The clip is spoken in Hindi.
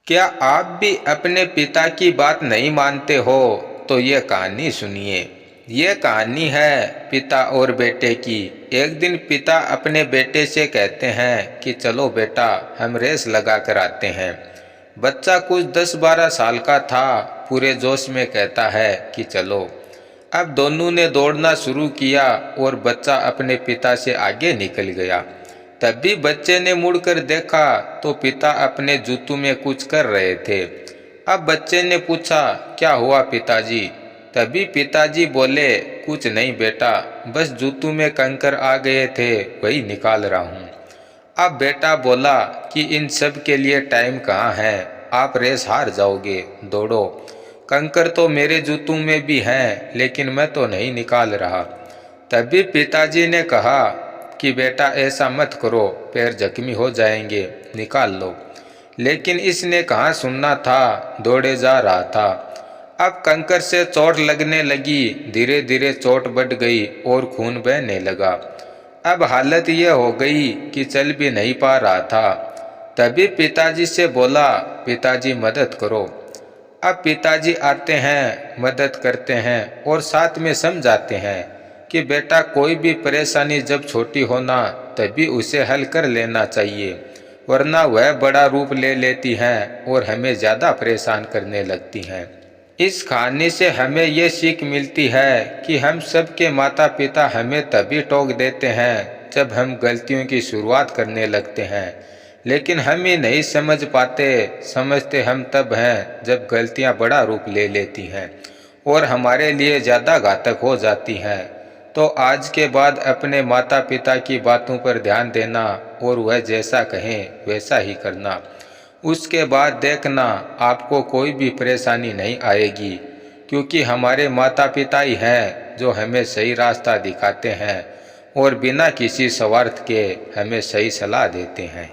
क्या आप भी अपने पिता की बात नहीं मानते हो? तो ये कहानी सुनिए। ये कहानी है पिता और बेटे की। एक दिन पिता अपने बेटे से कहते हैं कि चलो बेटा, हम रेस लगा कर आते हैं। बच्चा कुछ 10-12 साल का था, पूरे जोश में कहता है कि चलो। अब दोनों ने दौड़ना शुरू किया और बच्चा अपने पिता से आगे निकल गया। तभी बच्चे ने मुड़कर देखा तो पिता अपने जूतों में कुछ कर रहे थे। अब बच्चे ने पूछा, क्या हुआ पिताजी? तभी पिताजी बोले, कुछ नहीं बेटा, बस जूतों में कंकर आ गए थे, वही निकाल रहा हूँ। अब बेटा बोला कि इन सब के लिए टाइम कहाँ है, आप रेस हार जाओगे, दौड़ो। कंकर तो मेरे जूतों में भी हैं, लेकिन मैं तो नहीं निकाल रहा। तभी पिताजी ने कहा कि बेटा ऐसा मत करो, पैर जख्मी हो जाएंगे, निकाल लो। लेकिन इसने कहाँ सुनना था, दौड़े जा रहा था। अब कंकर से चोट लगने लगी, धीरे धीरे चोट बढ़ गई और खून बहने लगा। अब हालत यह हो गई कि चल भी नहीं पा रहा था। तभी पिताजी से बोला, पिताजी मदद करो। अब पिताजी आते हैं, मदद करते हैं और साथ में समझाते हैं कि बेटा कोई भी परेशानी जब छोटी हो ना, तभी उसे हल कर लेना चाहिए, वरना वह बड़ा रूप ले लेती हैं और हमें ज़्यादा परेशान करने लगती हैं। इस कहानी से हमें ये सीख मिलती है कि हम सबके माता पिता हमें तभी टोक देते हैं जब हम गलतियों की शुरुआत करने लगते हैं, लेकिन हम ही नहीं समझ पाते। समझते हम तब हैं जब गलतियां बड़ा रूप ले लेती हैं और हमारे लिए ज़्यादा घातक हो जाती हैं। तो आज के बाद अपने माता पिता की बातों पर ध्यान देना और वह जैसा कहें वैसा ही करना। उसके बाद देखना आपको कोई भी परेशानी नहीं आएगी, क्योंकि हमारे माता पिता ही हैं जो हमें सही रास्ता दिखाते हैं और बिना किसी स्वार्थ के हमें सही सलाह देते हैं।